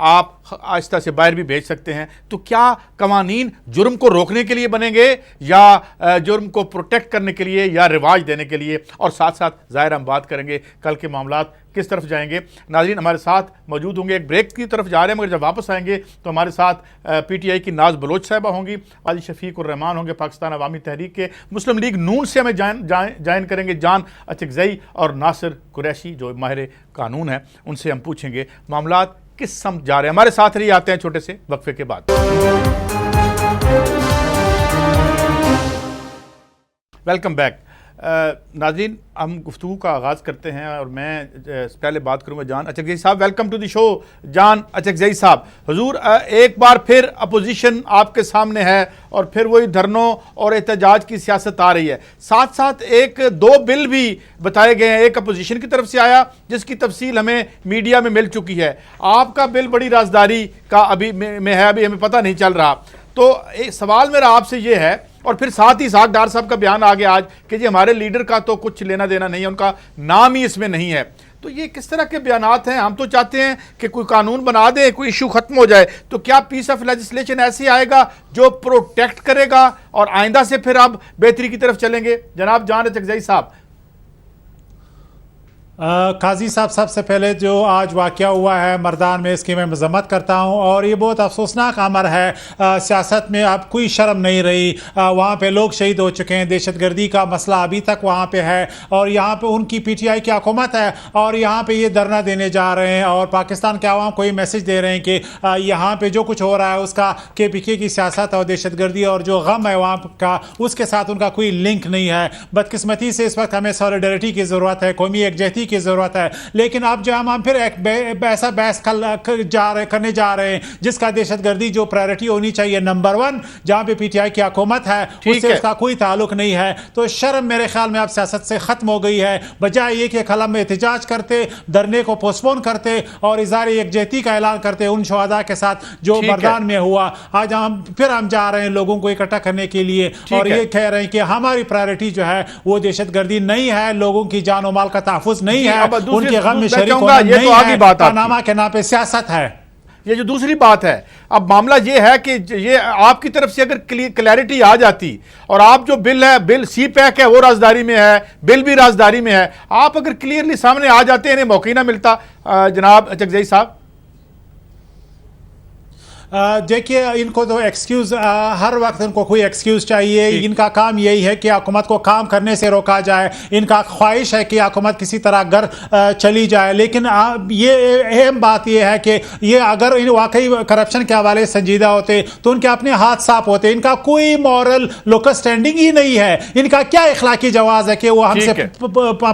آپ آہستہ سے باہر بھی بھیج سکتے ہیں. تو کیا قوانین جرم کو روکنے کے لیے بنیں گے یا جرم کو پروٹیکٹ کرنے کے لیے یا رواج دینے کے لیے؟ اور ساتھ ساتھ ظاہر ہم بات کریں گے کل کے معاملات کس طرف جائیں گے. ناظرین ہمارے ساتھ موجود ہوں گے, ایک بریک کی طرف جا رہے ہیں مگر جب واپس آئیں گے تو ہمارے ساتھ پی ٹی آئی کی ناز بلوچ صاحبہ ہوں گی, قاضی شفیق الرحمان ہوں گے پاکستان عوامی تحریک کے, مسلم لیگ نون سے ہمیں جوائن کریں گے جان اچکزئی, اور ناصر قریشی جو ماہر قانون ہیں ان سے ہم پوچھیں گے معاملات کس سمت جا رہے ہیں. ہمارے ساتھ رہی, آتے ہیں چھوٹے سے وقفے کے بعد. Welcome back. ناظرین ہم گفتگو کا آغاز کرتے ہیں اور میں پہلے بات کروں گا جان اچکزئی صاحب. ویلکم ٹو دی شو جان اچکزئی صاحب. حضور ایک بار پھر اپوزیشن آپ کے سامنے ہے اور پھر وہی دھرنوں اور احتجاج کی سیاست آ رہی ہے. ساتھ ساتھ دو بل بھی بتائے گئے ہیں, ایک اپوزیشن کی طرف سے آیا جس کی تفصیل ہمیں میڈیا میں مل چکی ہے, آپ کا بل بڑی رازداری کا ابھی میں ہے, ابھی ہمیں پتہ نہیں چل رہا. تو ایک سوال میرا آپ سے یہ ہے, اور پھر ساتھ ہی ساتھ ڈار صاحب کا بیان آ گیا آج کہ جی ہمارے لیڈر کا تو کچھ لینا دینا نہیں ہے, ان کا نام ہی اس میں نہیں ہے. تو یہ کس طرح کے بیانات ہیں؟ ہم تو چاہتے ہیں کہ کوئی قانون بنا دے, کوئی ایشو ختم ہو جائے. تو کیا پیس آف لیجسلیشن ایسے آئے گا جو پروٹیکٹ کرے گا اور آئندہ سے پھر آپ بہتری کی طرف چلیں گے؟ جناب جان اچکزئی صاحب. قاضی صاحب, سب سے پہلے جو آج واقعہ ہوا ہے مردان میں اس کی میں مذمت کرتا ہوں, اور یہ بہت افسوسناک امر ہے. سیاست میں اب کوئی شرم نہیں رہی. وہاں پہ لوگ شہید ہو چکے ہیں, دہشت گردی کا مسئلہ ابھی تک وہاں پہ ہے, اور یہاں پہ ان کی پی ٹی آئی کی حکومت ہے, اور یہاں پہ یہ دھرنا دینے جا رہے ہیں اور پاکستان کے عوام کو یہ میسج دے رہے ہیں کہ یہاں پہ جو کچھ ہو رہا ہے اس کا کے پی کے کی سیاست اور دہشت گردی اور جو غم ہے وہاں کا اس کے ساتھ ان کا کوئی لنک نہیں ہے. بدقسمتی سے اس وقت ہمیں سولیڈرٹی کی ضرورت ہے, قومی یکجہتی کی ضرورت ہے. لیکن اب جو ہم پھر ایک ایسا بحث کرنے جا رہے ہیں جس کا دہشت گردی جو پرائرٹی ہونی چاہیے نمبر 1, جہاں پہ پی ٹی آئی کی حکومت ہے, اس سے اس کا کوئی تعلق نہیں ہے. تو شرم میرے خیال میں اب سیاست سے ختم ہو گئی ہے. بجائے یہ کہ قلم میں احتجاج کرتے, دھرنے کو پوسٹپون کرتے اور اظہار یکجہتی کا اعلان کرتے ان شہداء کے ساتھ جو مردان میں ہوا, آج ہم جا رہے ہیں لوگوں کو اکٹھا کرنے کے لیے اور یہ کہہ رہے ہیں کہ ہماری پرائرٹی جو ہے وہ دہشت گردی نہیں ہے, لوگوں کی جان و مال کا تحفظ نہیں ہے, ان کے غم میں شریک ہونا نہیں ہے, پاناما کے نام پہ سیاست ہے. یہ جو دوسری بات ہے, اب معاملہ یہ ہے کہ یہ آپ کی طرف سے اگر کلیئرٹی آ جاتی اور آپ جو بل ہے, بل سی پیک ہے وہ رازداری میں ہے, بل بھی رازداری میں ہے, آپ اگر کلیئرلی سامنے آ جاتے انہیں موقع نہ ملتا. جناب اچکزئی صاحب. دیکھیے ان کو تو ایکسکیوز, ہر وقت ان کو کوئی ایکسکیوز چاہیے. ان کا کام یہی ہے کہ حکومت کو کام کرنے سے روکا جائے. ان کا خواہش ہے کہ حکومت کسی طرح گھر چلی جائے. لیکن یہ اہم بات یہ ہے کہ یہ اگر واقعی کرپشن کے حوالے سنجیدہ ہوتے تو ان کے اپنے ہاتھ صاف ہوتے. ان کا کوئی مورل لوکل سٹینڈنگ ہی نہیں ہے. ان کا کیا اخلاقی جواز ہے کہ وہ ہم سے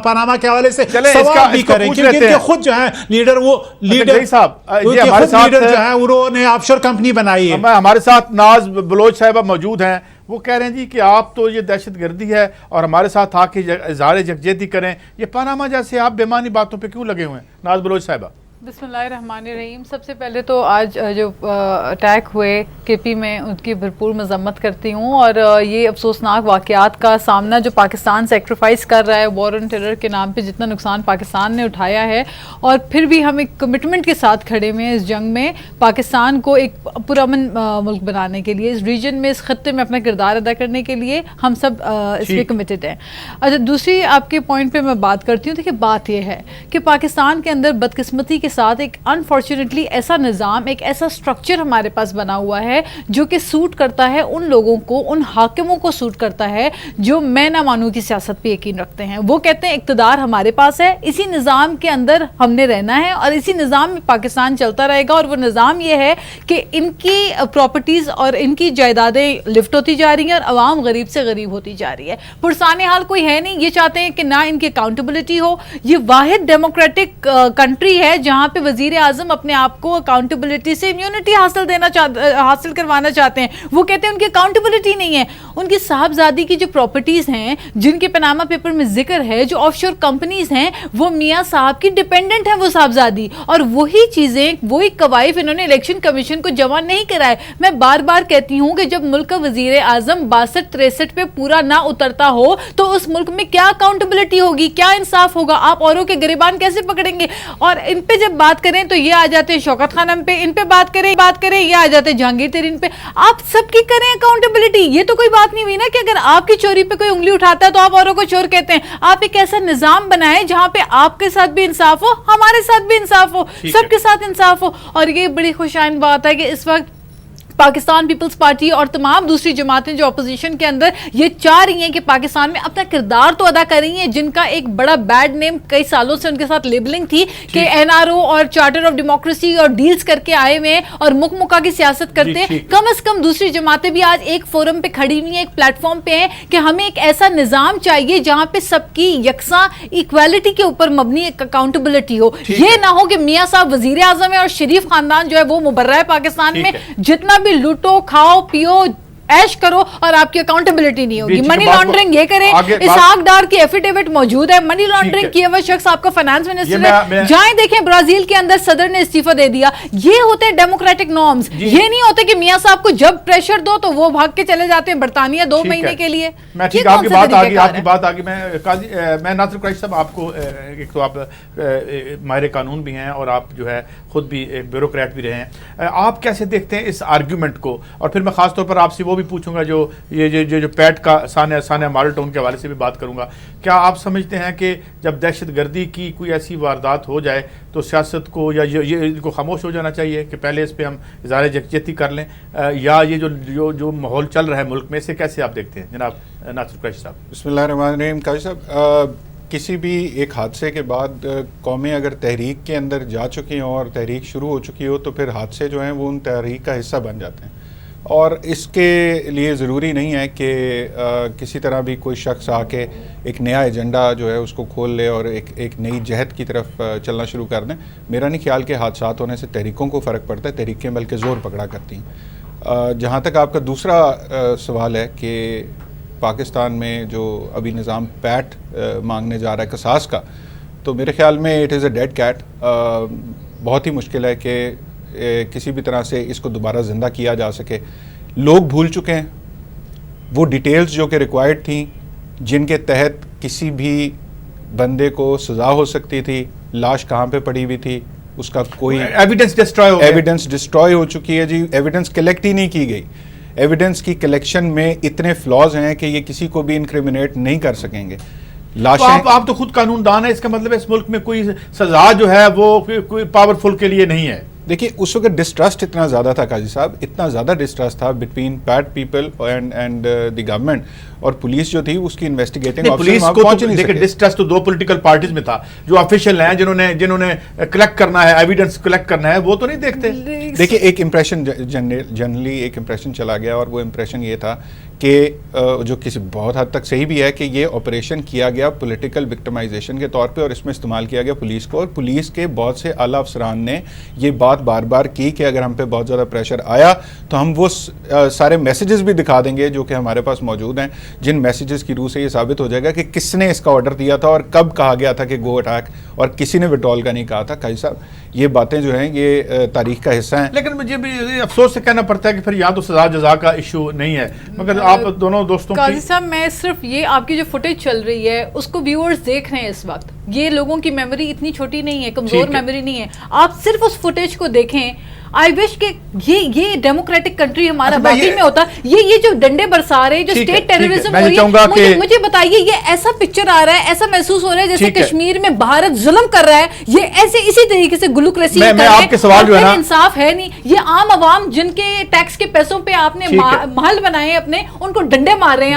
پاناما کے حوالے سے سوال بھی کریں, کیونکہ ان کے خود جو ہے لیڈر, وہ لیڈر جو ہے انہوں نے آف شور کمپنی بنائی ہے. ہمارے ساتھ ناز بلوچ صاحبہ موجود ہیں, وہ کہہ رہے ہیں جی کہ آپ تو یہ دہشت گردی ہے اور ہمارے ساتھ آ کے اظہار یکجہتی کریں, یہ پاناما جیسے آپ بیمانی باتوں پہ کیوں لگے ہوئے ہیں؟ ناز بلوچ صاحبہ. بسم اللہ الرحمن الرحیم. سب سے پہلے تو آج جو اٹیک ہوئے کے پی میں ان کی بھرپور مذمت کرتی ہوں, اور یہ افسوسناک واقعات کا سامنا جو پاکستان سیکریفائس کر رہا ہے وار آن ٹیرر کے نام پہ, جتنا نقصان پاکستان نے اٹھایا ہے, اور پھر بھی ہم ایک کمٹمنٹ کے ساتھ کھڑے ہوئے ہیں اس جنگ میں پاکستان کو ایک پرامن ملک بنانے کے لیے, اس ریجن میں, اس خطے میں اپنا کردار ادا کرنے کے لیے ہم سب اس پہ کمیٹڈ ہیں. اچھا, دوسری آپ کے پوائنٹ پہ میں بات کرتی ہوں. دیکھیے بات یہ ہے کہ پاکستان کے اندر بدقسمتی کے ساتھ ایک انفارچونیٹلی ایسا نظام, ایک ایسا سٹرکچر ہمارے پاس بنا ہوا ہے جو کہ سوٹ کرتا ہے ان لوگوں کو, ان حاکموں کو سوٹ کرتا ہے جو میں نہ مانوں کی سیاست پہ یقین رکھتے ہیں. وہ کہتے ہیں اقتدار ہمارے پاس ہے, اسی نظام کے اندر ہم نے رہنا ہے اور اسی نظام میں پاکستان چلتا رہے گا, اور وہ نظام یہ ہے کہ ان کی پراپرٹیز اور ان کی جائیدادیں لفٹ ہوتی جا رہی ہیں اور عوام غریب سے غریب ہوتی جا رہی ہے. پرسان حال کوئی ہے نہیں. یہ چاہتے ہیں کہ نہ ان کی اکاؤنٹیبلٹی ہو. یہ واحد ڈیموکریٹک کنٹری ہے جہاں پہ وزیر اعظم اپنے آپ کو اکاؤنٹیبلٹی سے امیونٹی حاصل کروانا چاہتے ہیں. وہ کہتے ہیں ان کی اکاؤنٹیبلٹی نہیں ہے. ان کی صاحبزادی کی جو پراپرٹیز ہیں جن کے پاناما پیپر میں ذکر ہے, جو آف شور کمپنیز ہیں, وہ میاں صاحب کی ڈیپینڈنٹ ہیں وہ صاحبزادی, اور وہی چیزیں, وہی قوائف انہوں نے الیکشن کمیشن کو جمع نہیں کرائے. میں بار بار کہتی ہوں کہ جب ملک کا وزیر اعظم 62-63 پہ پورا نہ اترتا ہو تو اس ملک میں کیا اکاؤنٹیبلٹی ہوگی, کیا انصاف ہوگا؟ آپ اوروں کے گریبان کیسے پکڑیں گے؟ اور ان پہ جب بات کریں تو یہ آ جاتے ہیں شوکت خانم پہ, ان پہ بات کریں یہ آ جاتے ہیں جہانگیر ترین پہ. آپ سب کی کریں اکاؤنٹیبلٹی. یہ تو کوئی بات نہیں ہوئی نا کہ اگر آپ کی چوری پہ کوئی انگلی اٹھاتا ہے تو آپ اوروں کو چور کہتے ہیں. آپ ایک ایسا نظام بنائیں جہاں پہ آپ کے ساتھ بھی انصاف ہو, ہمارے ساتھ بھی انصاف ہو, سب کے ساتھ انصاف ہو. اور یہ بڑی خوشائن بات ہے کہ اس وقت پاکستان پیپلز پارٹی اور تمام دوسری جماعتیں جو اپوزیشن کے اندر یہ چاہ رہی ہیں کہ پاکستان میں اپنا کردار تو ادا کر رہی ہیں, جن کا ایک بڑا بیڈ نیم کئی سالوں سے ان کے ساتھ لیبلنگ تھی کہ این آر او اور چارٹر آف ڈیموکریسی اور ڈیلز کر کے آئے ہوئے ہیں اور مک مکا کی سیاست کرتے ہیں. کم از کم دوسری جماعتیں بھی آج ایک فورم پہ کھڑی ہوئی ہیں, ایک پلیٹ فارم پہ ہیں کہ ہمیں ایک ایسا نظام چاہیے جہاں پہ سب کی یکساں ایکویلٹی کے اوپر مبنی ایک اکاؤنٹیبلٹی ہو. یہ نہ ہو کہ میاں صاحب وزیر اعظم ہے اور شریف خاندان جو ہے وہ مبرہ ہے پاکستان میں, جتنا بھی لوٹو کھاؤ پیو ایش کرو اور آپ کی اکاؤنٹیبلٹی نہیں ہوگی. منی لانڈرنگ یہ کریں, اسحاق ڈار کی ایفیڈیوٹ موجود ہے, منی لانڈرنگ کیا ہوا شخص آپ کا فائنانس منسٹر ہے. جائیں دیکھیں برازیل کے اندر صدر نے استعفیٰ دے دیا. یہ ہوتے ہیں ڈیموکریٹک نارمز. یہ نہیں ہوتے کہ میاں صاحب کو جب پریشر دو تو وہ بھاگ کے چلے جاتے ہیں برطانیہ 2 مہینے کے لیے. آپ کی بات آگی. میں ناصر قریشی صاحب آپ کو, ایک تو آپ ماہر قانون بھی ہیں اور آپ جو ہے خود بھی ایک بیوروکریٹ بھی رہے ہیں, آپ کیسے دیکھتے ہیں اس آرگیومنٹ کو؟ اور پھر میں خاص طور پر آپ سے وہ بھی پوچھوں گا جو یہ پیٹ کا سانیہ ماڈل ٹاؤن کے حوالے سے بھی بات کروں گا. کیا آپ سمجھتے ہیں کہ جب دہشت گردی کی کوئی ایسی واردات ہو جائے تو سیاست کو یا ان کو خاموش ہو جانا چاہیے کہ پہلے اس پہ ہم اظہار یکجہتی کر لیں, یا یہ جو ماحول چل رہا ہے ملک میں, اسے کیسے آپ دیکھتے ہیں جناب ناصر قریشی صاحب؟ بسم اللہ الرحمن الرحیم. قاضی صاحب, کسی بھی ایک حادثے کے بعد قومیں اگر تحریک کے اندر جا چکی ہوں اور تحریک شروع ہو چکی ہو تو پھر حادثے جو ہیں وہ ان تحریک کا حصہ بن جاتے ہیں. اور اس کے لیے ضروری نہیں ہے کہ کسی طرح بھی کوئی شخص آ کے ایک نیا ایجنڈا جو ہے اس کو کھول لے اور ایک نئی جہت کی طرف چلنا شروع کر دیں. میرا نہیں خیال کہ حادثات ہونے سے تحریکوں کو فرق پڑتا ہے, تحریکیں بلکہ زور پکڑا کرتی ہیں. جہاں تک آپ کا دوسرا سوال ہے کہ پاکستان میں جو ابھی نظام پیٹ مانگنے جا رہا ہے قصاص کا, تو میرے خیال میں it is a dead cat. بہت ہی مشکل ہے کہ کسی بھی طرح سے اس کو دوبارہ زندہ کیا جا سکے. لوگ بھول چکے ہیں وہ ڈیٹیلز جو کہ ریکوائرڈ تھیں, جن کے تحت کسی بھی بندے کو سزا ہو سکتی تھی. لاش کہاں پہ پڑی ہوئی تھی, اس کا کوئی ایویڈنس ڈسٹروائے ہو چکی ہے. جی ایویڈنس کلیکٹ ہی نہیں کی گئی. ایویڈنس کی کلیکشن میں اتنے فلاز ہیں کہ یہ کسی کو بھی انکریمنیٹ نہیں کر سکیں گے. آپ تو خود قانون دان ہے, اس کا مطلب اس ملک میں کوئی سزا جو ہے وہ کوئی پاورفل کے لیے نہیں ہے. دیکھیے اس وقت ڈسٹرسٹ اتنا زیادہ تھا قاضی صاحب, اتنا زیادہ ڈسٹرسٹ تھا between pet people and the government, اور پولیس جو تھی اس کی انویسٹیگیٹنگ پولیس کو ڈسٹرسٹ تو 2 پولیٹیکل پارٹیز میں تھا. جو آفیشیل ہیں جنہوں نے کلیکٹ کرنا ہے, ایویڈنس کلیکٹ کرنا ہے, وہ تو نہیں دیکھتے. دیکھیے ایک امپریشن جنرلی ایک امپریشن چلا گیا, اور وہ امپریشن یہ تھا کہ جو کسی بہت حد تک صحیح بھی ہے کہ یہ آپریشن کیا گیا پولیٹیکل وکٹمائزیشن کے طور پہ, اور اس میں استعمال کیا گیا پولیس کو. اور پولیس کے بہت سے اعلیٰ افسران نے یہ بات بار بار کی کہ اگر ہم پہ بہت زیادہ پریشر آیا تو ہم وہ سارے میسیجز بھی دکھا دیں گے جو کہ ہمارے پاس موجود ہیں, جن میسیجز کی روح سے یہ ثابت ہو جائے گا کہ کس نے اس کا آرڈر دیا تھا اور کب کہا گیا تھا کہ گو اٹیک, اور کسی نے وڈرال کا نہیں کہا تھا. قاضی صاحب یہ باتیں جو ہیں یہ تاریخ کا حصہ ہیں. لیکن مجھے بھی افسوس سے کہنا پڑتا ہے کہ پھر یہاں تو سزا جزا کا ایشو نہیں ہے, مگر آپ دونوں دوستوں قاضی صاحب میں صرف یہ آپ کی جو فوٹیج چل رہی ہے اس کو ویورز دیکھ رہے ہیں اس وقت. یہ لوگوں کی میموری اتنی چھوٹی نہیں ہے, کمزور میموری نہیں ہے. آپ صرف اس فوٹیج کو دیکھیں. آئی وش کہ یہ ڈیموکریٹک کنٹری ہمارا باقی میں ہوتا. یہ جو ڈنڈے برسا رہے, جو اسٹیٹ ٹیررزم ہو رہی ہے, مجھے بتائیے یہ ایسا پکچر آ رہا ہے, ایسا محسوس ہو رہا ہے جیسے کشمیر میں بھارت ظلم کر رہا ہے. یہ ایسے اسی طریقے سے گلوکریسی کر رہے ہیں, انصاف ہے نہیں. یہ عام عوام جن کے ٹیکس کے پیسوں پہ آپ نے محل بنائے اپنے, ان کو ڈنڈے مار رہے ہیں.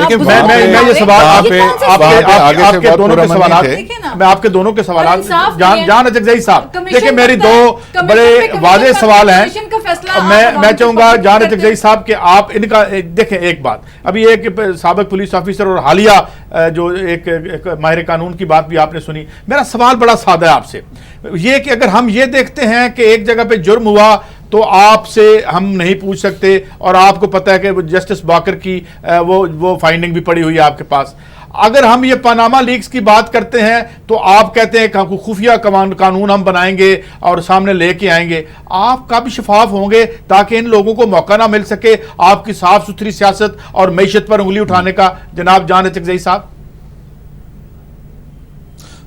میں آپ کے دونوں کے سوالات, جان اجزائی صاحب دیکھیں میری 2 بڑے واضح سوال ہیں. میں چاہوں گا جان اجزائی صاحب کہ آپ ان کا دیکھیں ایک بات. ابھی ایک سابق پولیس آفیسر اور حالیہ جو ایک ماہر قانون کی بات بھی آپ نے سنی. میرا سوال بڑا سادہ ہے آپ سے, یہ کہ اگر ہم یہ دیکھتے ہیں کہ ایک جگہ پہ جرم ہوا تو آپ سے ہم نہیں پوچھ سکتے, اور آپ کو پتہ ہے کہ جسٹس باکر کی وہ فائنڈنگ بھی پڑی ہوئی ہے آپ کے پاس. اگر ہم یہ پاناما لیکس کی بات کرتے ہیں تو آپ کہتے ہیں کہ خفیہ قانون ہم بنائیں گے اور سامنے لے کے آئیں گے. آپ کب شفاف ہوں گے تاکہ ان لوگوں کو موقع نہ مل سکے آپ کی صاف ستھری سیاست اور معیشت پر انگلی اٹھانے کا؟ جناب جان اچکزئی صاحب.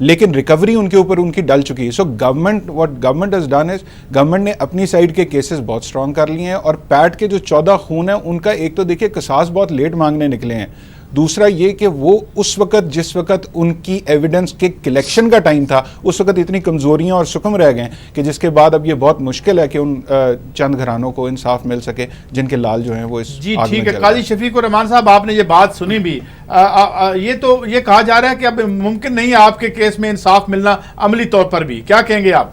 لیکن ریکوری ان کے اوپر ان کی ڈل چکی ہے. So government what government has done is government نے اپنی سائڈ کے کیسز بہت اسٹرانگ کر لیے ہیں, اور پیٹ کے جو 14 خون ہیں ان کا ایک تو دیکھیے قصاص بہت لیٹ مانگنے نکلے ہیں, دوسرا یہ کہ وہ اس وقت جس وقت ان کی ایویڈنس کے کلیکشن کا ٹائم تھا اس وقت اتنی کمزوریاں اور سکم رہ گئے کہ جس کے بعد اب یہ بہت مشکل ہے کہ ان چند گھرانوں کو انصاف مل سکے جن کے لال جو ہیں وہ اس جی آگ میں ٹھیک ہے. جل قاضی شفیق الرحمان صاحب, آپ نے یہ بات سنی بھی, یہ کہا جا رہا ہے کہ اب ممکن نہیں ہے آپ کے کیس میں انصاف ملنا عملی طور پر بھی, کیا کہیں گے آپ؟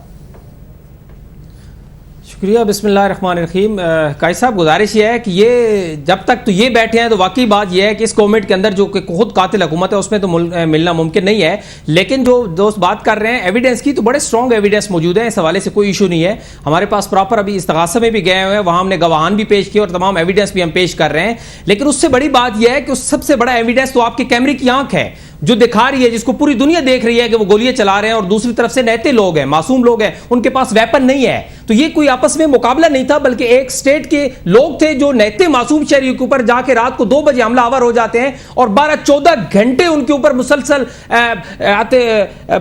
شکریہ. بسم اللہ الرحمن الرحیم. قاضی صاحب, گزارش یہ ہے کہ یہ جب تک تو یہ بیٹھے ہیں تو واقعی بات یہ ہے کہ اس گورنمنٹ کے اندر جو کہ خود قاتل حکومت ہے اس میں تو ملنا ممکن نہیں ہے, لیکن جو دوست بات کر رہے ہیں ایویڈنس کی, تو بڑے اسٹرانگ ایویڈنس موجود ہیں, اس حوالے سے کوئی ایشو نہیں ہے. ہمارے پاس پراپر ابھی استغاثہ میں بھی گئے ہوئے ہیں, وہاں ہم نے گواہان بھی پیش کیے اور تمام ایویڈنس بھی ہم پیش کر رہے ہیں. لیکن اس سے بڑی بات یہ ہے کہ اس سب سے بڑا ایویڈنس تو آپ کے کیمرے کی آنکھ ہے جو دکھا رہی ہے, جس کو پوری دنیا دیکھ رہی ہے کہ وہ گولیاں چلا رہے ہیں, اور دوسری طرف سے نہتے لوگ ہیں, معصوم لوگ ہیں, ان کے پاس ویپن نہیں ہے. تو یہ کوئی آپس میں مقابلہ نہیں تھا, بلکہ ایک سٹیٹ کے لوگ تھے جو نہتے معصوم شہریوں کے اوپر جا کے رات کو 2 بجے حملہ آور ہو جاتے ہیں اور 12-14 گھنٹے ان کے اوپر مسلسل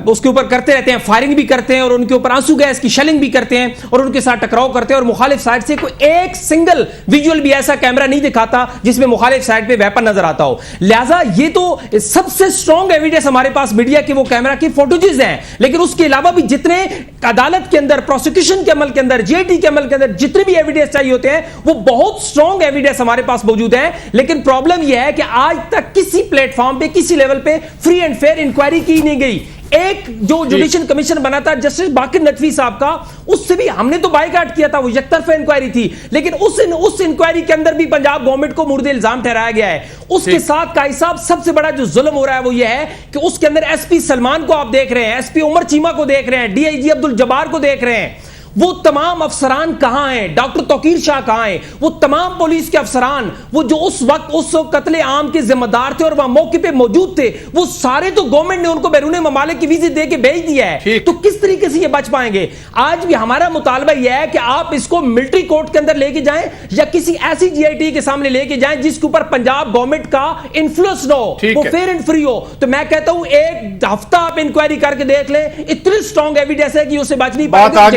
اس کے اوپر کرتے رہتے ہیں, فائرنگ بھی کرتے ہیں اور ان کے اوپر آنسو گیس کی شیلنگ بھی کرتے ہیں اور ان کے ساتھ ٹکراؤ کرتے ہیں, اور مخالف سائڈ سے کوئی ایک سنگل ویژول بھی ایسا کیمرہ نہیں دکھاتا جس میں مخالف سائڈ پہ ویپن نظر آتا ہو. لہٰذا یہ تو سب سے اسٹرانگ ایویڈنس ہمارے پاس میڈیا کے وہ کیمرہ کی فوٹوجز ہیں, لیکن اس کے علاوہ بھی جتنے عدالت کے اندر, پروسیکیوشن کے عمل کے اندر, جے ٹی کے عمل کے اندر جتنے بھی ایویڈنس چاہیے ہوتے ہیں وہ بہت اسٹرانگ ایویڈنس ہمارے پاس موجود ہیں. لیکن پرابلم یہ ہے کہ آج تک کسی پلیٹ فارم پہ, کسی لیول پہ فری اینڈ فیئر انکوائری کی نہیں گئی. ایک جو جوڈیشل کمیشن بنا تھا جسٹس باقر نقوی صاحب کا, اس سے بھی ہم نے تو بائیکاٹ کیا تھا, وہ یک طرفہ انکوائری تھی, لیکن اس انکوائری کے اندر بھی پنجاب گورنمنٹ کو مورد الزام ٹھہرایا گیا ہے. اس کے ساتھ قاضی صاحب سب سے بڑا جو ظلم ہو رہا ہے وہ یہ ہے کہ اس کے اندر ایس پی سلمان کو آپ دیکھ رہے ہیں, ایس پی عمر چیمہ کو دیکھ رہے ہیں, ڈی آئی جی عبد الجبار کو دیکھ رہے ہیں, وہ تمام افسران کہاں ہیں, ڈاکٹر توقیر شاہ کہاں ہیں, وہ تمام پولیس کے افسران وہ جو اس وقت قتل عام کے ذمہ دار تھے اور وہاں موقع پہ موجود تھے, وہ سارے تو گورنمنٹ نے ان کو بیرون ممالک کی ویزے دے کے بھیج دیا ہے. تو کس طریقے سے یہ بچ پائیں گے؟ آج بھی ہمارا مطالبہ یہ ہے کہ آپ اس کو ملٹری کورٹ کے اندر لے کے جائیں یا کسی ایسی جی آئی ٹی کے سامنے لے کے جائیں جس کے اوپر پنجاب گورنمنٹ کا انفلوئنس نہ ہو, وہ فیئر اینڈ فری ہو. تو میں کہتا ہوں ایک ہفتہ آپ انکوائری کر کے دیکھ لیں, اتنی اسٹرانگ ایویڈنس ہے کہ اسے بچ نہیں پائے گا.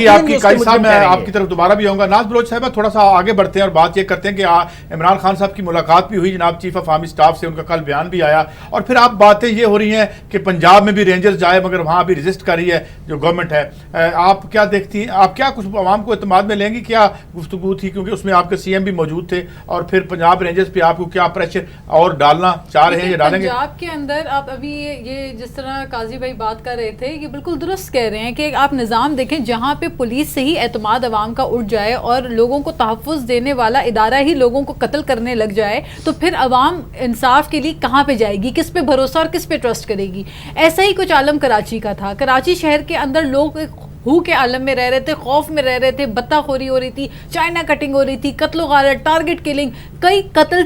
کی طرف دوبارہ بھی آؤں گا. ناز بلوچ صاحبہ, تھوڑا سا آگے بڑھتے ہیں اور بات یہ کرتے ہیں کہ عمران خان صاحب کی ملاقات بھی ہوئی جناب چیف آف آرمی سٹاف سے, ان کا کل بیان بھی آیا, اور پھر آپ باتیں یہ ہو رہی ہیں کہ پنجاب میں بھی رینجرز جائے مگر وہاں بھی ریزسٹ کر رہی ہے جو گورنمنٹ ہے. آپ کیا دیکھتی ہیں, آپ کیا کچھ عوام کو اعتماد میں لیں گی, کیا گفتگو تھی, کیونکہ اس میں آپ کے سی ایم بھی موجود تھے, اور پھر پنجاب رینجرز پہ آپ کو کیا پریشر اور ڈالنا چاہ رہے ہیں یا ڈالیں گے؟ پنجاب کے اندر آپ ابھی یہ جس طرح قاضی بھائی بات کر رہے تھے یہ بالکل درست کہہ رہے ہیں کہ آپ نظام دیکھیں جہاں پہ پولیس سے ہی اعتماد عوام کا اٹھ جائے اور لوگوں کو تحفظ دینے والا ادارہ ہی لوگوں کو قتل کرنے لگ جائے تو پھر عوام انصاف کے لیے کہاں پہ جائے گی, کس پہ بھروسہ اور کس پہ ٹرسٹ کرے گی؟ ایسا ہی کچھ عالم کراچی کا تھا. کراچی شہر کے اندر لوگ ہو کے عالم میں رہ رہے تھے, خوف میں رہ رہے تھے, بتہ خوری ہو رہی تھی, چائنا کٹنگ ہو رہی تھی, قتل و غارت, ٹارگٹ کلنگ, کئی قتل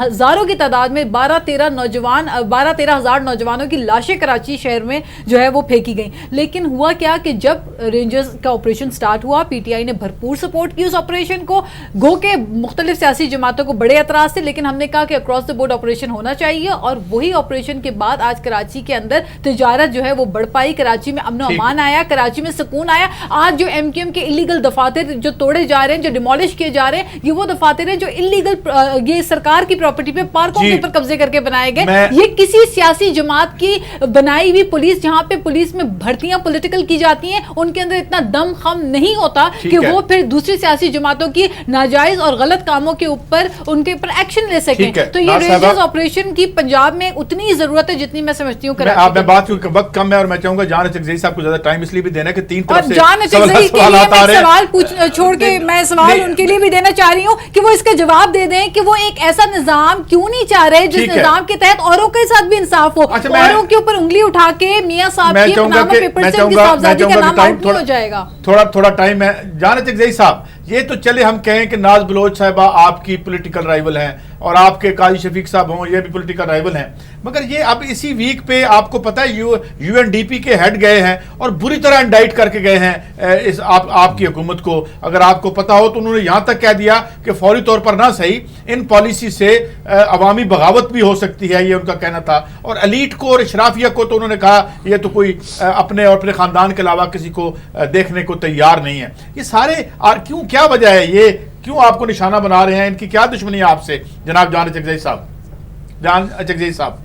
ہزاروں کی تعداد میں 12-13 ہزار نوجوانوں کی لاشیں کراچی شہر میں جو ہے وہ پھینکی گئیں. لیکن ہوا کیا کہ جب رینجرز کا آپریشن سٹارٹ ہوا, پی ٹی آئی نے بھرپور سپورٹ کی اس آپریشن کو, گو کے مختلف سیاسی جماعتوں کو بڑے اعتراض تھے, لیکن ہم نے کہا کہ اکراس دا بورڈ آپریشن ہونا چاہیے, اور وہی آپریشن کے بعد آج کراچی کے اندر تجارت جو ہے وہ بڑھ پائی, کراچی میں امن و امان آیا, کراچی میں سکون آیا. آج جو ایم کیو ایم کے انلیگل دفاتر جو توڑے جا رہے ہیں, جو ڈیمولش کیے جا رہے ہیں, یہ وہ دفاتر ہیں جو انلیگل یہ سرکار کی پراپرٹی پہ, پارکوں کے اوپر قبضے کر کے بنائے گئے. یہ کسی سیاسی جماعت کی بنائی ہوئی پولیس, جہاں پہ پولیس میں بھرتیاں پولیٹیکل کی جاتی ہیں, ان کے اندر اتنا دم خم نہیں ہوتا کہ وہ پھر دوسری سیاسی جماعتوں کی ناجائز اور غلط کاموں کے اوپر ان کے اوپر ایکشن لے سکیں. تو یہ رینجرز آپریشن کی پنجاب میں اتنی ضرورت ہے جتنی میں سمجھتی ہوں. میں بات کیونکہ وقت کم ہے اور میں چاہوں گا جان اچکزئی صاحب کو زیادہ ٹائم اس لیے بھی دینا کہ 3 طرف سے سوال چھوڑ کے میں سوال ان کے لیے بھی دینا چاہ رہی ہوں کہ وہ اس کا جواب دے دیں کہ وہ ایک ایسا نظام کیوں نہیں چاہ رہے جس نظام کے تحت اوروں کے ساتھ بھی انصاف ہو, اوروں کے اوپر انگلی اٹھا کے میاں صاحب کی پناما پیپر سے ان کی صاحبزادی کا نام آؤٹ نہیں ہو جائے گا. تھوڑا ٹائم ہے. جان اچکزئی صاحب, یہ تو چلے ہم کہیں کہ ناز بلوچ صاحبہ آپ کی پولیٹیکل رائیول ہیں, اور آپ کے قاضی شفیق صاحب ہوں، یہ بھی پولیٹیکل رائول ہیں، مگر یہ اب اسی ویک پہ آپ کو پتہ ہے یو این ڈی پی کے ہیڈ گئے ہیں اور بری طرح انڈائٹ کر کے گئے ہیں اس آپ کی حکومت کو. اگر آپ کو پتہ ہو تو انہوں نے یہاں تک کہہ دیا کہ فوری طور پر نہ صحیح، ان پالیسی سے عوامی بغاوت بھی ہو سکتی ہے، یہ ان کا کہنا تھا. اور ایلیٹ کو اور اشرافیہ کو تو انہوں نے کہا یہ تو کوئی اپنے اور اپنے خاندان کے علاوہ کسی کو دیکھنے کو تیار نہیں ہے. یہ سارے کیوں، کیا وجہ ہے، یہ کیوں آپ کو نشانہ بنا رہے ہیں؟ ان کی کیا دشمنی ہے آپ سے جناب جان اچکزئی صاحب؟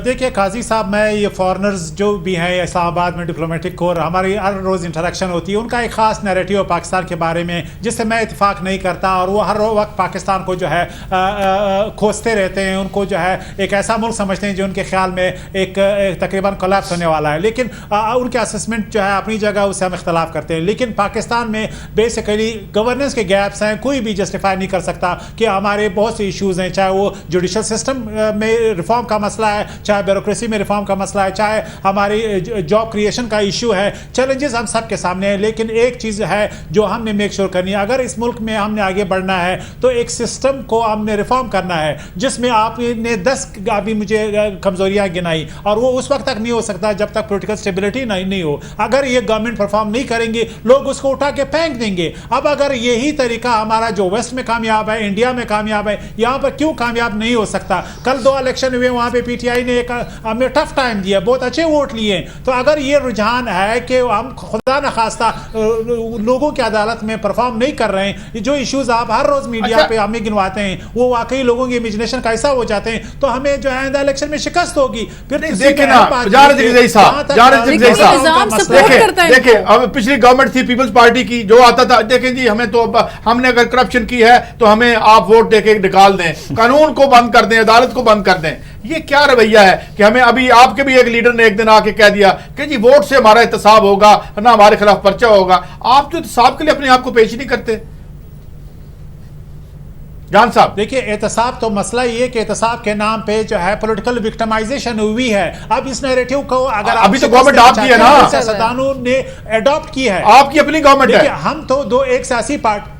دیکھیے قاضی صاحب، میں یہ فارنرز جو بھی ہیں اسلام آباد میں ڈپلومیٹک کور، ہماری ہر روز انٹریکشن ہوتی ہے، ان کا ایک خاص نیریٹیو پاکستان کے بارے میں جس سے میں اتفاق نہیں کرتا، اور وہ ہر وقت پاکستان کو جو ہے کھوجتے رہتے ہیں، ان کو جو ہے ایک ایسا ملک سمجھتے ہیں جو ان کے خیال میں ایک تقریباً کولیپس ہونے والا ہے. لیکن ان کے اسسمنٹ جو ہے اپنی جگہ اس سے ہم اختلاف کرتے ہیں. لیکن پاکستان میں بیسیکلی گورننس کے گیپس ہیں، کوئی بھی جسٹیفائی نہیں کر سکتا کہ ہمارے بہت سے ایشوز ہیں، چاہے وہ جوڈیشل سسٹم میں ریفارم کا مسئلہ ہے، چاہے بیوروکریسی میں ریفارم کا مسئلہ ہے، چاہے ہماری جاب کریشن کا ایشو ہے. چیلنجز ہم سب کے سامنے ہیں، لیکن ایک چیز ہے جو ہم نے میک شور کرنی ہے، اگر اس ملک میں ہم نے آگے بڑھنا ہے تو ایک سسٹم کو ہم نے ریفارم کرنا ہے جس میں آپ نے 10 ابھی مجھے کمزوریاں گنائی، اور وہ اس وقت تک نہیں ہو سکتا جب تک پولیٹیکل اسٹیبلٹی نہیں ہو. اگر یہ گورنمنٹ پرفارم نہیں کریں گے، لوگ اس کو اٹھا کے پھینک دیں گے. اب اگر یہی طریقہ ہمارا جو ویسٹ میں کامیاب ہے، انڈیا میں کامیاب ہے، یہاں پر کیوں کامیاب نہیں ہو سکتا؟ کل 2 الیکشن ہوئے، وہاں پہ پی ٹی آئی نے ہمیں ٹف ٹائم دیا، بہت اچھے ووٹ لیے. تو اگر یہ رجحان ہے کہ ہم خدا نخواستہ لوگوں کی عدالت میں پرفارم نہیں کر رہے ہیں، جو ایشوز آپ ہر روز میڈیا پہ ہمیں گنواتے ہیں وہ واقعی لوگوں کی امیجنیشن کا حصہ ہو جاتے ہیں، تو ہمیں جو ہے آئندہ الیکشن میں شکست ہوگی. پھر دیکھیں پچھلی گورنمنٹ تھی پیپلز پارٹی کی، جو آتا تھا دیکھیں جی ہمیں تو ہم نے اگر کرپشن کی ہے تو ہمیں آپ ووٹ دے کے نکال دیں، قانون کو بند کر دیں، عدالت کو بند کر دیں. یہ کیا رویہ ہے کہ ہمیں ابھی آپ کے بھی ایک لیڈر نے ایک دن آ کے کہہ دیا کہ جی ووٹ سے ہمارا احتساب ہوگا، نہ ہمارے خلاف پرچہ ہوگا. آپ تو احتساب کے لیے اپنے آپ کو پیش نہیں کرتے. جان صاحب دیکھیے احتساب تو مسئلہ یہ کہ احتساب کے نام پہ جو ہے پولیٹیکل وکٹمائزیشن ہوئی ہے. اب اس نیریٹیو کو اگر ابھی تو گورنمنٹ آپ کی ہے نا، سیاستدانوں نے اڈاپٹ کی ہے، آپ کی اپنی گورنمنٹ ہے. ہم تو ایک سیاسی پارٹی،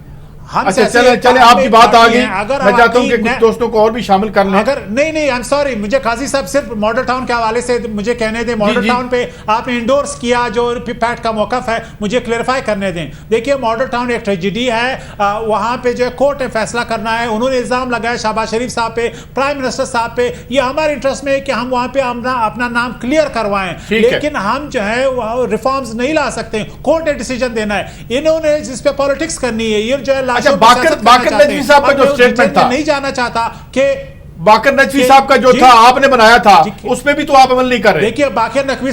چلیں آپ کی بات آ گئی، میں چاہتا ہوں کہ کچھ دوستوں کو اور بھی شامل کر لیں. اگر نہیں I'm sorry، مجھے قاضی صاحب صرف ماڈل ٹاؤن کے حوالے سے مجھے کہنے دیں. ماڈل ٹاؤن پہ آپ نے انڈورس کیا جو پیٹ کا موقف ہے، مجھے کلیئرفائی کرنے دیں. دیکھیے ماڈل ٹاؤن ایک ٹریجڈی ہے، وہاں پہ جو ہے کورٹ نے فیصلہ کرنا ہے. انہوں نے الزام لگایا شہباز شریف صاحب پہ، پرائم منسٹر صاحب پہ. یہ ہمارے انٹرسٹ میں ہے کہ ہم وہاں پہ اپنا نام کلیئر کروائیں، لیکن ہم جو ہے ریفارمز نہیں لا سکتے. کورٹ نے ڈیسیجن دینا ہے، انہوں نے جس پہ پالیٹکس کرنی ہے. یہ جو ہے باقر نجوی صاحب کا جو سٹیٹمنٹ تھا، نہیں جانا چاہتا کہ باقر نجوی صاحب کا جو تھا آپ نے بنایا تھا، اس میں بھی تو آپ عمل نہیں کر رہے. دیکھیے باقر نقوی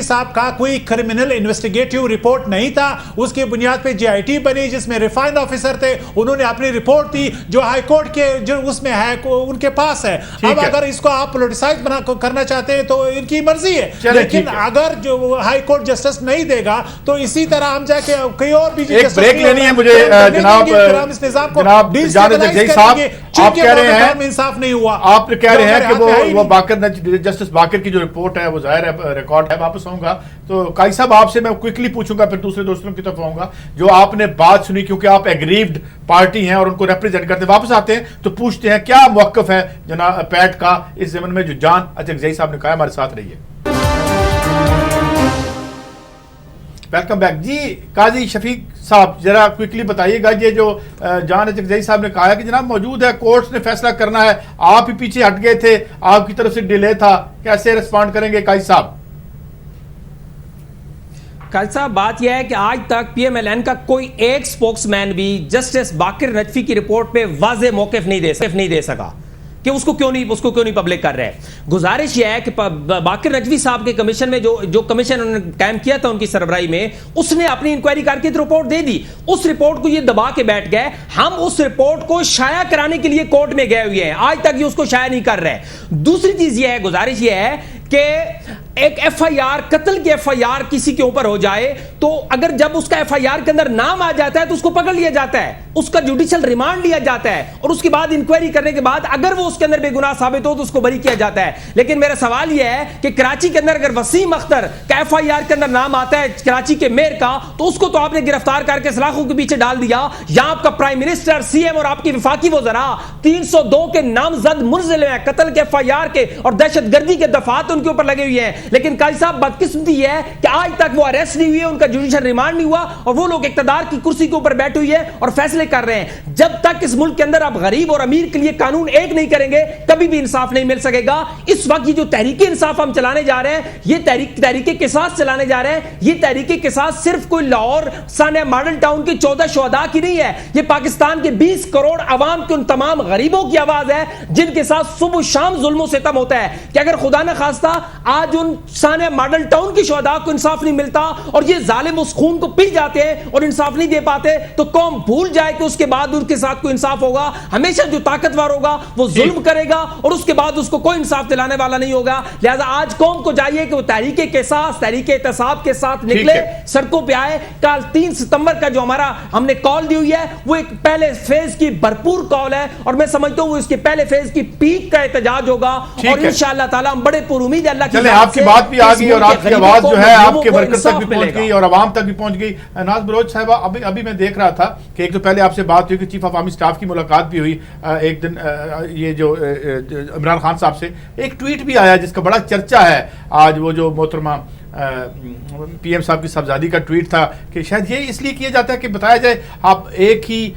صاحب کا کوئی کرمنل انویسٹیگیٹو رپورٹ نہیں تھا. اس کی بنیاد پہ جی آئی ٹی بنی جس میں ریفائنڈ آفیسر تھے، انہوں نے اپنی رپورٹ دی جو ہائی کورٹ کے جو اس میں ہے ان کے پاس ہے. اب اگر اس کو آپ پولیٹیسائز کرنا چاہتے ہیں تو ان کی مرضی ہے، لیکن اگر جو ہائی کورٹ جسٹس نہیں دے گا تو اسی طرح ہم جا کے کئی اور بھی ایک بریک لینی ہے مجھے. جناب جان اچکزئی صاحب، آپ کہہ رہے ہیں انصاف نہیں ہوا، آپ کہہ رہے ہیں کہ وہ باقر جسٹس باقر کی جو رپورٹ ہے وہ ظاہر ریکارڈ ہے. واپس آؤں گا تو قاضی صاحب آپ سے میں کوئکلی پوچھوں گا، پھر دوسرے دوستوں کی طرف آؤں گا. جو آپ نے بات سنی، کیونکہ آپ ایگریوڈ پارٹی ہیں اور ان کو ریپرزینٹ کرتے ہیں، واپس آتے ہیں تو پوچھتے ہیں کیا موقف ہے جناب پیٹ کا اس ضمن میں جو جان اچکزئی صاحب نے کہا. ہمارے ساتھ رہیے. Welcome back. جی قاضی شفیق صاحب ذرا کوئکلی بتائیے گا، یہ جو جان اچکزئی صاحب نے کہا ہے کہ جناب موجود ہے، کورٹس نے فیصلہ کرنا ہے، آپ ہی پیچھے ہٹ گئے تھے، آپ کی طرف سے ڈیلے تھا، کیسے ریسپونڈ کریں گے قاضی صاحب؟ قاضی صاحب بات یہ ہے کہ آج تک پی ایم ایل این کا کوئی ایک سپوکس مین بھی جسٹس باقر نجوی کی رپورٹ پہ واضح موقف نہیں دے سکا کہ اس کو کیوں نہیں پبلک کر رہے. گزارش یہ ہے کہ باقر نجوی صاحب کے کمیشن میں جو کمیشن انہوں نے قائم کیا تھا ان کی سربراہی میں، اس نے اپنی انکوائری کر کے رپورٹ دے دی. اس رپورٹ کو یہ دبا کے بیٹھ گئے. ہم اس رپورٹ کو شائع کرانے کے لیے کورٹ میں گئے ہوئے ہیں، آج تک یہ اس کو شائع نہیں کر رہے. دوسری چیز یہ ہے، گزارش یہ ہے کہ ایک ایف آئی آر قتل کی ایف آئی آر کسی کے اوپر ہو جائے تو اگر جب اس کا ایف آئی آر کے اندر نام آ جاتا ہے تو اس کو پکڑ لیا جاتا ہے, اس کا جوڈیشل ریمانڈ لیا جاتا ہے, اور اس کے بعد انکوائری کرنے کے بعد اگر وہ اس کے اندر بے گناہ ثابت ہو تو اس کو بری کیا جاتا ہے. لیکن میرا سوال یہ ہے کہ کراچی کے اندر اگر وسیم اختر کا ایف آئی آر کے اندر نام آتا ہے کراچی کے میئر کا, تو اس کو تو آپ نے گرفتار کر کے سلاخوں کے پیچھے ڈال دیا. یہاں آپ کا پرائم منسٹر, سی ایم اور آپ کی وفاقی وزراء 302 کے نامزد منزل ہیں قتل کے ایف آئی آر کے اور دہشت گردی کے دفعات ان کے اوپر لگے ہوئے ہیں. لیکن قاضی صاحب بدقسمتی یہ ہے کہ آج تک وہ اریسٹ نہیں ہوئے, ان کا جوڈیشل ریمانڈ نہیں ہوا, اور وہ لوگ اقتدار کی کرسی کے اوپر بیٹھے ہوئے ہیں اور فیصلے کر رہے ہیں. جب تک اس ملک کے اندر آپ غریب اور امیر کے لیے قانون ایک نہیں کریں گے کبھی بھی انصاف نہیں مل سکے گا. اس وقت یہ جو تحریک انصاف ہم چلانے جا رہے ہیں, یہ تحریک قصاص چلانے جا رہے ہیں, یہ تحریک قصاص صرف کوئی لاہور سانحہ ماڈل ٹاؤن کے 14 شہداء کی نہیں ہے, یہ پاکستان کے 20 کروڑ عوام کے ان تمام غریبوں کی آواز ہے جن کے ساتھ صبح و شام ظلم و ستم ہوتا ہے. کہ اگر خدا نہ خواستہ آج ان سانحہ ماڈل ٹاؤن کی شہداء کو انصاف نہیں ملتا اور یہ ظالم اس خون کو پی جاتے ہیں اور انصاف نہیں دے پاتے, تو قوم بھول جائے کہ اس کے بعد ان کے ساتھ کوئی انصاف ہوگا. ہمیشہ جو طاقتور ہوگا وہ ظلم کرے گا اور اس کے بعد اس کو کوئی انصاف دلانے والا نہیں ہوگا. لہذا آج قوم کو چاہیے کہ وہ تحریک قصاص, تحریک احتساب کے ساتھ نکلے, سڑکوں پہ آئے. کل 3 ستمبر کا جو ہم نے کال دی ہوئی ہے وہ ایک پہلے فیز کی بھرپور کال ہے, اور میں سمجھتا ہوں وہ اس کے پہلے فیز کی پیک کا احتجاج ہوگا, اور انشاءاللہ تعالی ہم بڑے پر امید اللہ کی. چلیں, آپ کی بات بھی آ گئی اور آپ کی آواز جو ہے آپ کے ورکر تک بھی پہنچ گئی اور عوام تک بھی پہنچ گئی. ناز بلوچ صاحبہ, ابھی میں دیکھ رہا تھا کہ ایک تو پہلے آپ سے بات ہوئی کہ چیف آف آرمی اسٹاف کی ملاقات بھی ہوئی ایک دن, یہ جو عمران خان صاحب سے ایک ٹویٹ بھی آیا جس کا بڑا چرچا ہے آج, وہ جو محترمہ پی ایم صاحب کی صاحبزادی کا ٹویٹ تھا کہ شاید یہ اس لیے کیا جاتا ہے کہ بتایا جائے آپ ایک ہی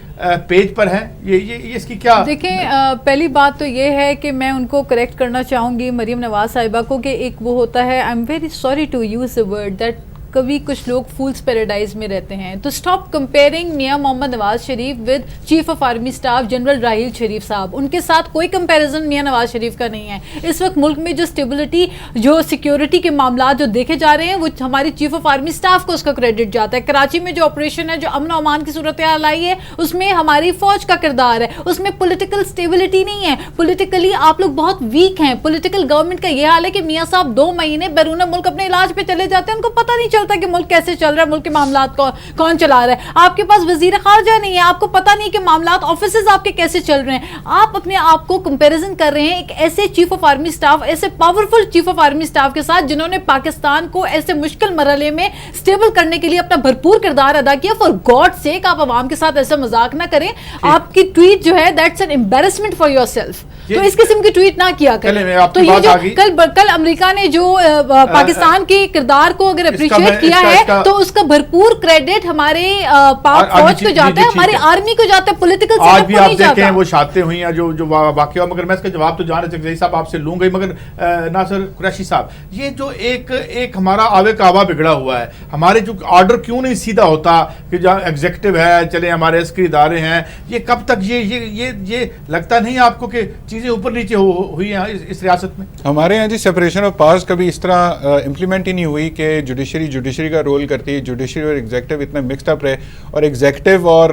پیج پر ہیں. یہ اس کی کیا دیکھیں, پہلی بات تو یہ ہے کہ میں ان کو کریکٹ کرنا چاہوں گی مریم نواز صاحبہ کو کہ ایک وہ ہوتا ہے, I am very sorry to use a word that کبھی کچھ لوگ فولس پیراڈائز میں رہتے ہیں. تو stop comparing Mian Muhammad Nawaz Sharif with chief of army staff general Raheel Sharif صاحب. ان کے ساتھ کوئی کمپیریزن میاں نواز شریف کا نہیں ہے. اس وقت ملک میں جو اسٹیبلٹی, جو سیکیورٹی کے معاملات جو دیکھے جا رہے ہیں وہ ہماری چیف آف آرمی اسٹاف کو اس کا کریڈٹ جاتا ہے. کراچی میں جو آپریشن ہے, جو امن و امان کی صورتحال آئی ہے, اس میں ہماری فوج کا کردار ہے. اس میں پولیٹیکل اسٹیبلٹی نہیں ہے. پولیٹیکلی آپ لوگ بہت ویک ہیں. پولیٹیکل گورنمنٹ کا یہ حال ہے کہ میاں صاحب 2 مہینے بیرون ملک اپنے علاج پہ چلے جاتے ہیں, ان کو پتہ نہیں چلتا کہ ملک کیسے چل رہا ہے, ملک کے معاملات کو کون چلا رہا ہے. آپ کے پاس وزیر خارجہ نہیں ہے, آپ کو پتہ نہیں کہ معاملات آفیسز آپ کے کیسے چل رہے ہیں. آپ اپنے آپ کو کمپیریزن کر رہے ہیں ایک ایسے چیف آف آرمی اسٹاف, ایسے powerful chief of army staff کے ساتھ جنہوں نے پاکستان کو ایسے مشکل مرحلے میں اسٹیبل کرنے کے لیے اپنا بھرپور کردار ادا کیا. فار گاڈ سیک آپ عوام کے ساتھ ایسا مذاق نہ کریں. آپ کی ٹویٹ جو ہے that's an embarrassment for your self. تو اس قسم کی ٹویٹ نہ کیا کریں. تو یہ جو کل امریکہ نے جو پاکستان کے کردار کو اگر اپریشیٹ کیا ہے تو اس کا بھرپور کریڈٹ ہمارے پاک فوج کو جاتا ہے, ہماری آرمی کو جاتا ہے. پولیٹیکل سیٹ اپ کو نہیں جاتا. دیکھیں وہ شاتیں ہوئی ہیں جو واقعہ, مگر میں اس کا جواب تو جان چکزئی صاحب آپ سے لوں گا. مگر ناصر قریشی صاحب, یہ جو ایک ہمارا آوے کعبہ بگڑا ہوا ہے, ہمارے جو آرڈر کیوں نہیں سیدھا ہوتا کہ جہاں ایگزیکٹو ہے, چلے ہمارے عسکری ادارے ہیں, یہ کب تک یہ لگتا نہیں آپ کو کہ چیزیں اوپر نیچے ہوئی ہیں اس ریاست میں؟ ہمارے یہاں جی سپریشن آف پاورز کبھی اس طرح امپلیمنٹ ہی نہیں ہوئی کہ جوڈیشری کا رول کرتی ہے, جوڈیشری اور ایگزیکٹو اتنا مکسڈ اپ رہے, اور ایگزیکٹو اور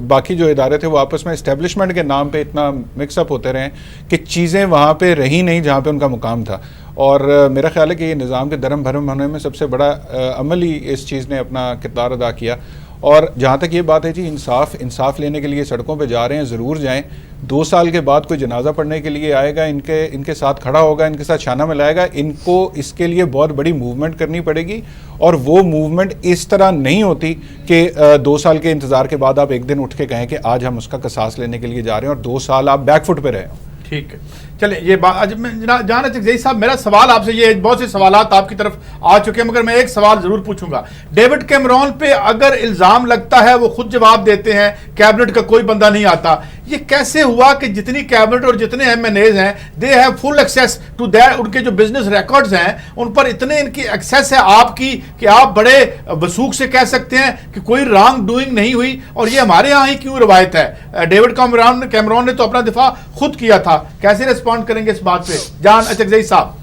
باقی جو ادارے تھے وہ آپس میں اسٹیبلشمنٹ کے نام پہ اتنا مکس اپ ہوتے رہے کہ چیزیں وہاں پہ رہی نہیں جہاں پہ ان کا مقام تھا. اور میرا خیال ہے کہ یہ نظام کے درم بھرم ہونے میں سب سے بڑا عمل ہی اس چیز نے اپنا کردار ادا کیا. اور جہاں تک یہ بات ہے جی انصاف لینے کے لیے سڑکوں پہ جا رہے ہیں, ضرور جائیں. 2 سال کے بعد کوئی جنازہ پڑھنے کے لیے آئے گا, ان کے ساتھ کھڑا ہوگا, ان کے ساتھ شانہ ملائے گا. ان کو اس کے لیے بہت بڑی موومنٹ کرنی پڑے گی, اور وہ موومنٹ اس طرح نہیں ہوتی کہ 2 سال کے انتظار کے بعد آپ ایک دن اٹھ کے کہیں کہ آج ہم اس کا قصاص لینے کے لیے جا رہے ہیں, اور 2 سال آپ بیک فٹ پہ رہے ہوں. ٹھیک ہے, چلیں یہ بات جانا چکزئی صاحب, میرا سوال آپ سے یہ, بہت سے سوالات آپ کی طرف آ چکے ہیں, مگر میں ایک سوال ضرور پوچھوں گا. ڈیوڈ کیمرون پہ اگر الزام لگتا ہے وہ خود جواب دیتے ہیں, کیبنٹ کا کوئی بندہ نہیں آتا. یہ کیسے ہوا کہ جتنی کیبنٹ اور جتنے ایم این ایز ہیں they have full access to that, ان کے جو بزنس ریکارڈز ہیں ان پر اتنے ان کی ایکسیس ہے آپ کی کہ آپ بڑے وثوق سے کہہ سکتے ہیں کہ کوئی رانگ ڈوئنگ نہیں ہوئی, اور یہ ہمارے ہاں ہی کیوں روایت ہے؟ ڈیوڈ کیمرون نے تو اپنا دفاع خود کیا تھا. کیسے ریسپونڈ کریں گے اس بات پہ جان چکزئی صاحب؟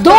2